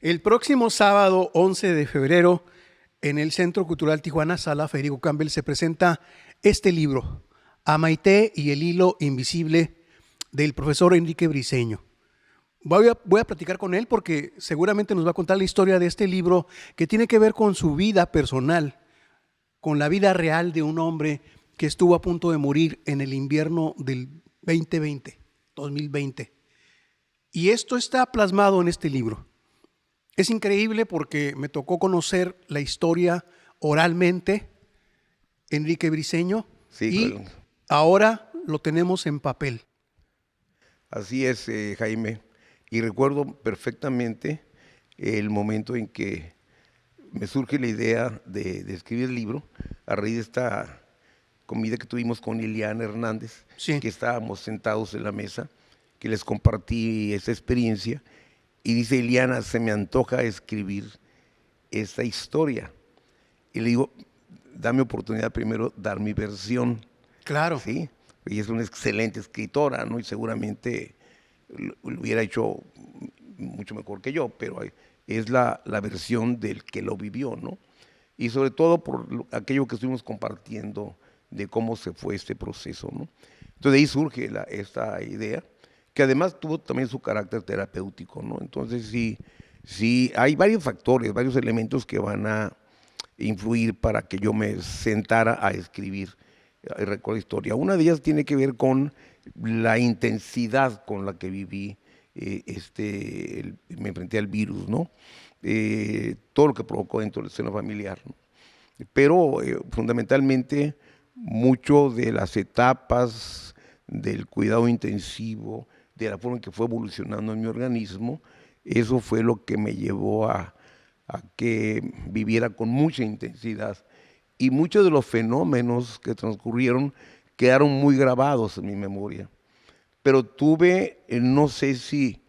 El próximo sábado 11 de febrero, en el Centro Cultural Tijuana, Sala Federico Campbell, se presenta este libro, Amaité y el hilo invisible, del profesor Enrique Briceño. Voy a platicar con él porque seguramente nos va a contar la historia de este libro que tiene que ver con su vida personal, con la vida real de un hombre que estuvo a punto de morir en el invierno del 2020. Y esto está plasmado en este libro. Es increíble porque me tocó conocer la historia oralmente, Enrique Briceño, Sí, y claro. ahora lo tenemos en papel. Así es, Jaime. Y recuerdo perfectamente el momento en que me surge la idea de escribir el libro a raíz de esta comida que tuvimos con Liliana Hernández, Sí. que estábamos sentados en la mesa, que les compartí esa experiencia. Y dice Liliana, se me antoja escribir esta historia. Y le digo, dame oportunidad primero dar mi versión. Claro. Sí, ella es una excelente escritora, ¿no? Y seguramente lo hubiera hecho mucho mejor que yo, pero es la versión del que lo vivió, ¿no? Y sobre todo por aquello que estuvimos compartiendo de cómo se fue este proceso, ¿no? Entonces de ahí surge esta idea, que además tuvo también su carácter terapéutico, ¿no? Entonces sí, hay varios factores, varios elementos que van a influir para que yo me sentara a escribir y recordar historia. Una de ellas tiene que ver con la intensidad con la que viví, me enfrenté al virus, ¿no? Todo lo que provocó dentro del seno familiar, ¿no? Pero fundamentalmente mucho de las etapas del cuidado intensivo, de la forma en que fue evolucionando en mi organismo, eso fue lo que me llevó a que viviera con mucha intensidad. Y muchos de los fenómenos que transcurrieron quedaron muy grabados en mi memoria. Pero tuve, no sé si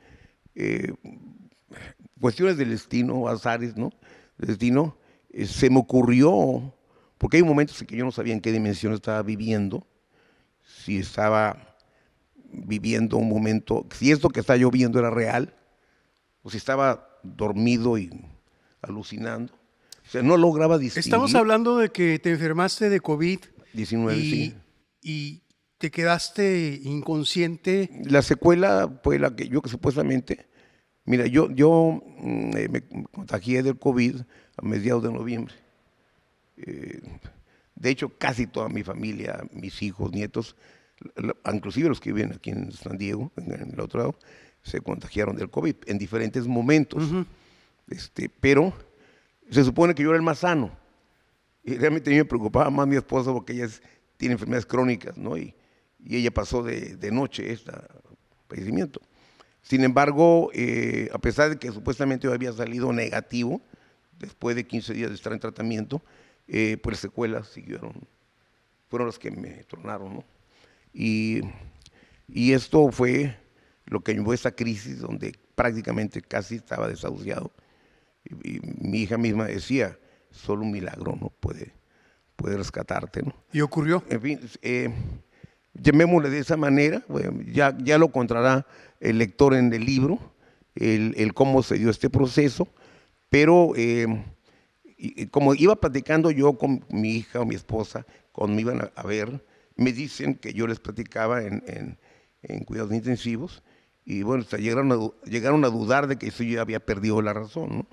cuestiones del destino, azares, ¿no? Del destino, se me ocurrió, porque hay momentos en que yo no sabía en qué dimensión estaba viviendo, si estaba viviendo un momento, si esto que estaba yo viendo era real, o si estaba dormido y alucinando. O sea, no lograba Estamos distinguir. hablando de que te enfermaste de COVID 19, sí. y te quedaste inconsciente. La secuela fue la que yo que supuestamente, mira, yo me contagié del COVID a mediados de noviembre. De hecho, casi toda mi familia, mis hijos, nietos, inclusive los que viven aquí en San Diego, en el otro lado, se contagiaron del COVID en diferentes momentos. Pero se supone que yo era el más sano. Y realmente a mí me preocupaba más mi esposa porque ella tiene enfermedades crónicas, ¿no? Y ella pasó de noche este padecimiento. Sin embargo, a pesar de que supuestamente yo había salido negativo, después de 15 días de estar en tratamiento, pues las secuelas fueron las que me tornaron, ¿no? Y esto fue lo que llevó a esta crisis donde prácticamente casi estaba desahuciado. Y mi hija misma decía, solo un milagro no puede rescatarte, ¿no? ¿Y ocurrió? En fin, llamémosle de esa manera, bueno, ya lo encontrará el lector en el libro, el cómo se dio este proceso, pero y como iba platicando yo con mi hija o mi esposa, cuando me iban a ver, me dicen que yo les platicaba en cuidados intensivos, y bueno, hasta llegaron a dudar de que yo ya había perdido la razón, ¿no?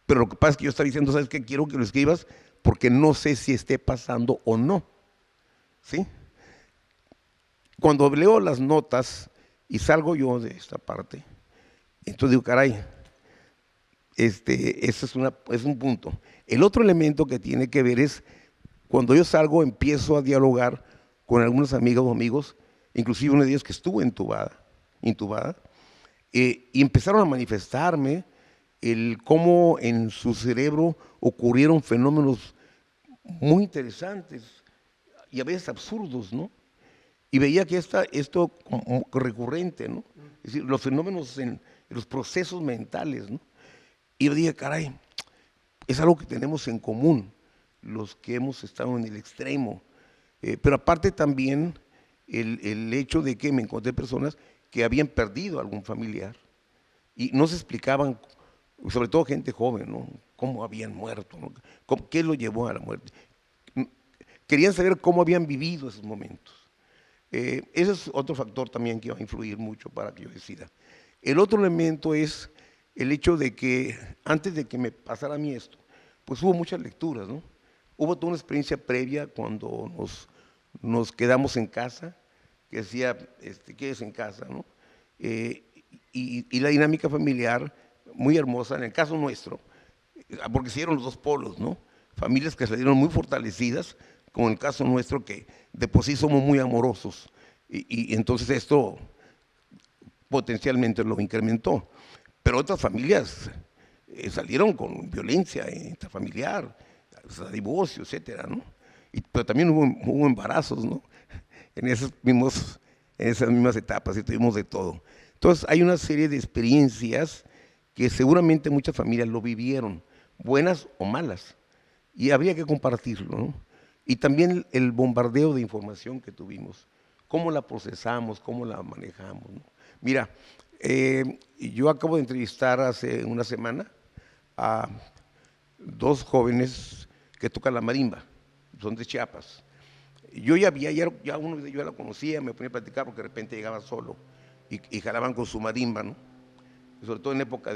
Pero lo que pasa es que yo estaba diciendo, ¿sabes qué? Quiero que lo escribas porque no sé si esté pasando o no, ¿sí? Cuando leo las notas y salgo yo de esta parte, entonces digo, caray, ese es un punto. El otro elemento que tiene que ver es, cuando yo salgo empiezo a dialogar con algunas amigas o amigos, inclusive una de ellas que estuvo intubada, y empezaron a manifestarme el cómo en su cerebro ocurrieron fenómenos muy interesantes y a veces absurdos, ¿no? Y veía que esto como recurrente, ¿no? Es decir, los fenómenos en los procesos mentales, ¿no? Y yo dije, caray, es algo que tenemos en común, los que hemos estado en el extremo. Pero aparte también el hecho de que me encontré personas que habían perdido a algún familiar y no se explicaban sobre todo gente joven, ¿no? Cómo habían muerto, ¿no? ¿Qué lo llevó a la muerte? Querían saber cómo habían vivido esos momentos. Ese es otro factor también que va a influir mucho para que yo decida. El otro elemento es el hecho de que antes de que me pasara a mí esto, pues hubo muchas lecturas, ¿no? Hubo toda una experiencia previa cuando nos quedamos en casa, que decía, quédese en casa, ¿no? Y la dinámica familiar muy hermosa, en el caso nuestro, porque se dieron los dos polos, ¿no? Familias que salieron muy fortalecidas, como en el caso nuestro, que de por sí somos muy amorosos, y entonces esto potencialmente lo incrementó. Pero otras familias salieron con violencia intrafamiliar, o sea, divorcio, etcétera, ¿no? Pero también hubo embarazos, ¿no? En esas mismas etapas, y tuvimos de todo. Entonces hay una serie de experiencias que seguramente muchas familias lo vivieron, buenas o malas, y habría que compartirlo, ¿no? Y también el bombardeo de información que tuvimos, cómo la procesamos, cómo la manejamos, ¿no? Mira, yo acabo de entrevistar hace una semana a dos jóvenes que tocan la marimba, son de Chiapas. Yo ya uno de ellos ya la conocía, me ponía a platicar porque de repente llegaba solo y jalaban con su marimba, ¿no? Sobre todo en época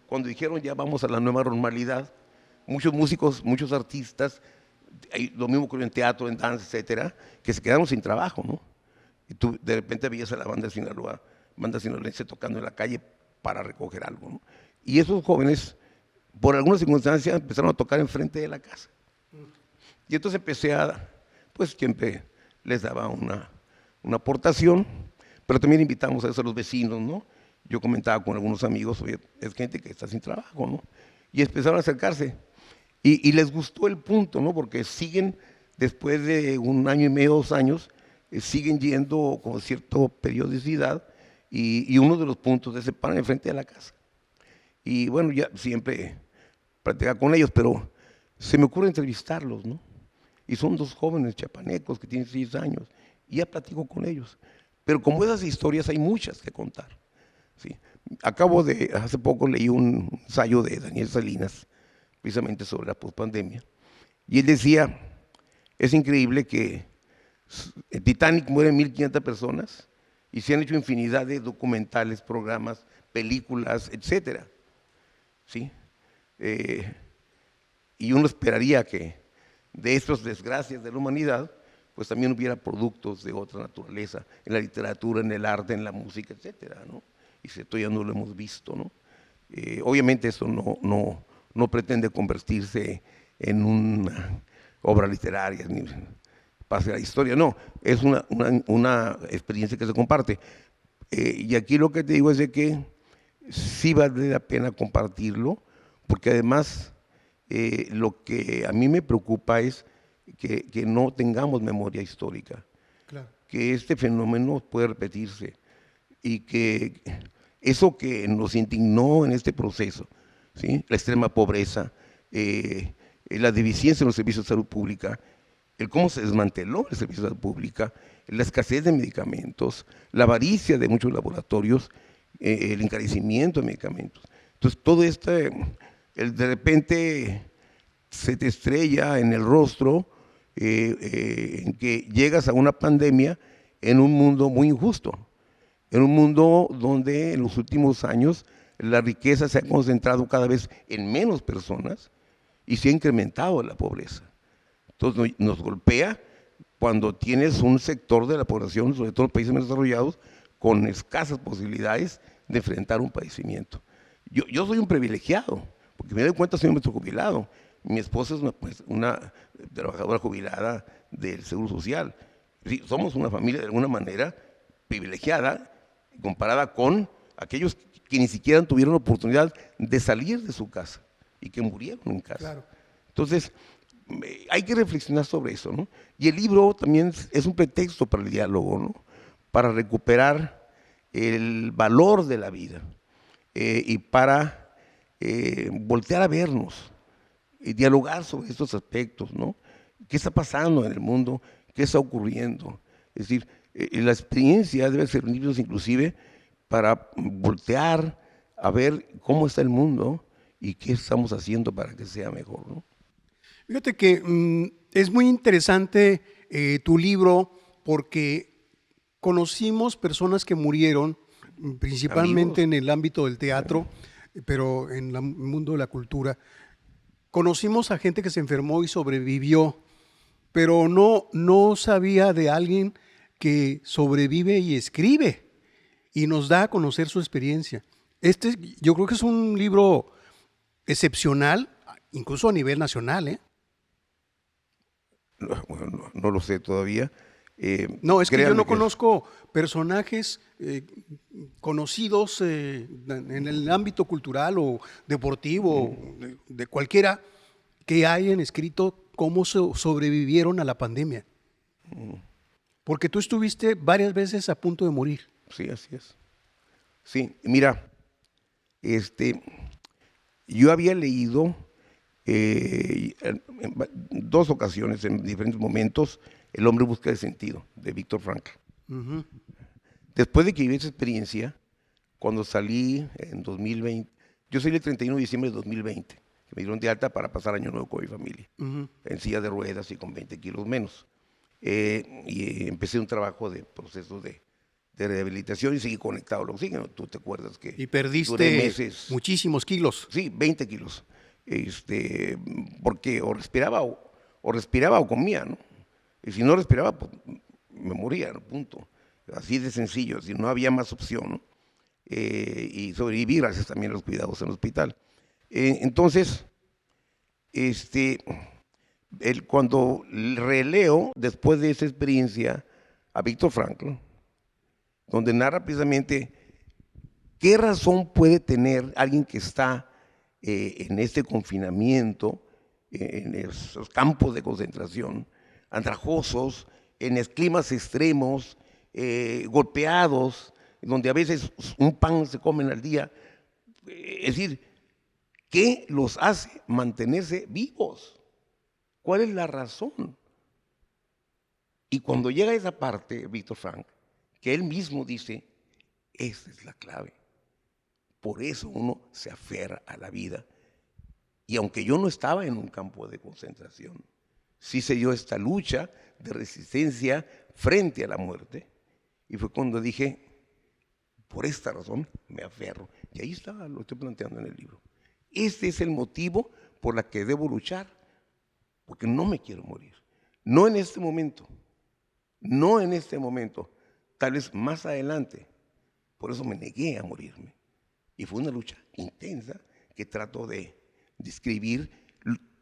cuando dijeron ya vamos a la nueva normalidad, muchos músicos, muchos artistas, lo mismo ocurrió en teatro, en danza, etcétera, que se quedaron sin trabajo, ¿no? Y tú de repente veías a la banda de Sinaloa, banda sinaloense tocando en la calle para recoger algo, ¿no? Y esos jóvenes, por algunas circunstancias, empezaron a tocar enfrente de la casa. Y entonces pues siempre les daba una aportación, pero también invitamos a eso a los vecinos, ¿no? Yo comentaba con algunos amigos, oye, es gente que está sin trabajo, ¿no? Y empezaron a acercarse. Y les gustó el punto, ¿no? Porque siguen, después de 1 año y medio, 2 años, siguen yendo con cierta periodicidad, y uno de los puntos es se paran enfrente de la casa. Y bueno, ya siempre platicaba con ellos, pero se me ocurre entrevistarlos, ¿no? Y son dos jóvenes chapanecos que tienen 6 años, y ya platico con ellos. Pero como esas historias hay muchas que contar, ¿sí? Hace poco leí un ensayo de Daniel Salinas, precisamente sobre la pospandemia, y él decía, es increíble que en Titanic mueren 1.500 personas y se han hecho infinidad de documentales, programas, películas, etcétera, ¿sí? Y uno esperaría que de estas desgracias de la humanidad, pues también hubiera productos de otra naturaleza, en la literatura, en el arte, en la música, etcétera, ¿no? Y esto ya no lo hemos visto, ¿no? Obviamente eso no pretende convertirse en una obra literaria, ni pase a la historia, no, es una experiencia que se comparte. Y aquí lo que te digo es de que sí vale la pena compartirlo, porque además lo que a mí me preocupa es que no tengamos memoria histórica, Claro. que este fenómeno puede repetirse y que eso que nos indignó en este proceso, ¿sí? La extrema pobreza, la deficiencia en los servicios de salud pública, el cómo se desmanteló el servicio de salud pública, la escasez de medicamentos, la avaricia de muchos laboratorios, el encarecimiento de medicamentos. Entonces, todo esto, de repente se te estrella en el rostro, en que llegas a una pandemia en un mundo muy injusto, en un mundo donde en los últimos años la riqueza se ha concentrado cada vez en menos personas y se ha incrementado la pobreza. Entonces nos golpea cuando tienes un sector de la población, sobre todo en los países menos desarrollados, con escasas posibilidades de enfrentar un padecimiento. Yo soy un privilegiado, porque me doy cuenta soy un maestro jubilado. Mi esposa es una trabajadora jubilada del Seguro Social. Sí, somos una familia de alguna manera privilegiada comparada con aquellos que ni siquiera tuvieron oportunidad de salir de su casa y que murieron en casa. Claro. Entonces, hay que reflexionar sobre eso, ¿no? Y el libro también es un pretexto para el diálogo, ¿no? Para recuperar el valor de la vida y para voltear a vernos y dialogar sobre estos aspectos, ¿no? ¿Qué está pasando en el mundo? ¿Qué está ocurriendo? Es decir, la experiencia debe servirnos inclusive para voltear a ver cómo está el mundo y qué estamos haciendo para que sea mejor, ¿no? Fíjate que es muy interesante tu libro porque conocimos personas que murieron, principalmente Amigos, en el ámbito del teatro, pero en el mundo de la cultura. Conocimos a gente que se enfermó y sobrevivió, pero no sabía de alguien que sobrevive y escribe y nos da a conocer su experiencia. Yo creo que es un libro excepcional, incluso a nivel nacional, ¿eh? bueno, no lo sé todavía. No, es que yo Créanme no que conozco personajes conocidos en el ámbito cultural o deportivo, de cualquiera, que hayan escrito cómo sobrevivieron a la pandemia. Porque tú estuviste varias veces a punto de morir. sí, así es. Sí, mira, este, yo había leído en dos ocasiones, en diferentes momentos, El hombre busca el sentido, de Víctor Frankl. Ujú, Después de que viví esa experiencia, cuando salí en 2020, yo salí el 31 de diciembre de 2020, que me dieron de alta para pasar año nuevo con mi familia, ujú. en silla de ruedas y con 20 kilos menos. Y empecé un trabajo de proceso de rehabilitación y seguí conectado. Luego, sí, tú te acuerdas que Y duré perdiste meses, muchísimos kilos. sí, 20 kilos, porque o respiraba o comía, ¿no? Y si no respiraba, pues me moría, ¿no? Punto. Así de sencillo, si no había más opción, ¿no? Y sobreviví gracias también a los cuidados en el hospital. Entonces, este, cuando releo después de esa experiencia a Víctor Frankl, donde narra precisamente qué razón puede tener alguien que está en este confinamiento, en esos campos de concentración, andrajosos, en climas extremos, golpeados, donde a veces un pan se comen al día. Es decir, ¿qué los hace mantenerse vivos? ¿Cuál es la razón? Y cuando llega a esa parte, Víctor Frank, que él mismo dice, esa es la clave. Por eso uno se aferra a la vida. Y aunque yo no estaba en un campo de concentración, sí se dio esta lucha de resistencia frente a la muerte. Y fue cuando dije, por esta razón me aferro. Y ahí está, lo estoy planteando en el libro. Este es el motivo por el que debo luchar, porque no me quiero morir. No en este momento, no en este momento, tal vez más adelante. Por eso me negué a morirme. Y fue una lucha intensa que trato de describir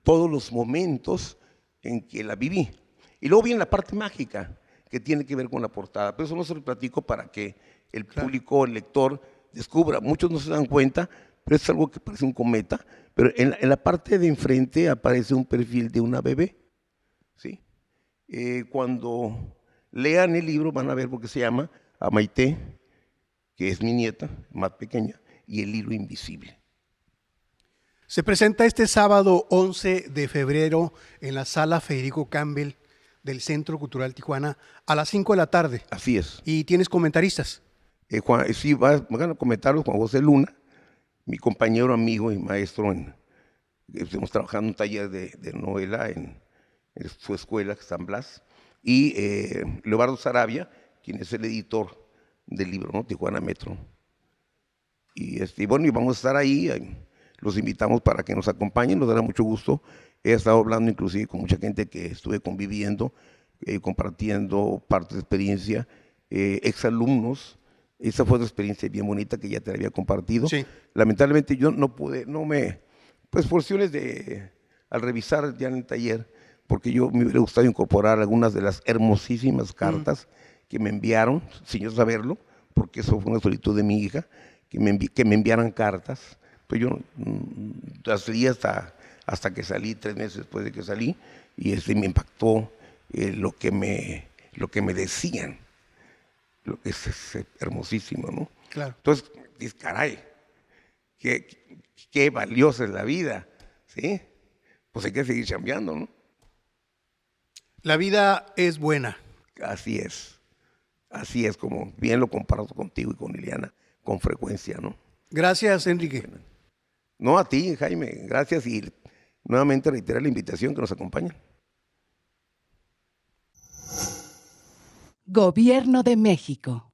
todos los momentos en que la viví. Y luego viene la parte mágica que tiene que ver con la portada. Pero eso no se lo platico para que el Claro. público, el lector, descubra. Muchos no se dan cuenta, pero es algo que parece un cometa. Pero en la parte de enfrente aparece un perfil de una bebé. ¿Sí? Cuando lean el libro van a ver por qué se llama a Maite, que es mi nieta, más pequeña, y el hilo invisible. Se presenta este sábado 11 de febrero en la sala Federico Campbell del Centro Cultural Tijuana a las 5 de la tarde. Así es. Y tienes comentaristas. Sí, van a comentarlo Juan José Luna, mi compañero, amigo y maestro. Estamos trabajando en un taller de novela en su escuela, San Blas. Y Leobardo Sarabia, quien es el editor del libro, ¿no? Tijuana Metro. Y bueno, y vamos a estar ahí. Los invitamos para que nos acompañen, nos dará mucho gusto. He estado hablando inclusive con mucha gente que estuve conviviendo, compartiendo parte de experiencia, exalumnos. Esa fue una experiencia bien bonita que ya te había compartido. Sí. Lamentablemente yo no pude, pues por cuestiones al revisar ya en el taller, porque yo me hubiera gustado incorporar algunas de las hermosísimas cartas que me enviaron, sin yo saberlo, porque eso fue una solicitud de mi hija, que me enviaran cartas. Pues yo las leí hasta que salí, 3 meses después de que salí, y me impactó lo que me decían, lo que es hermosísimo, ¿no? Claro. Entonces, dices, caray, qué valiosa es la vida, ¿sí? Pues hay que seguir chambeando, ¿no? La vida es buena. Así es como bien lo comparto contigo y con Liliana con frecuencia, ¿no? Gracias, Enrique. No, a ti, Jaime, gracias y nuevamente reiterar la invitación que nos acompaña. Gobierno de México.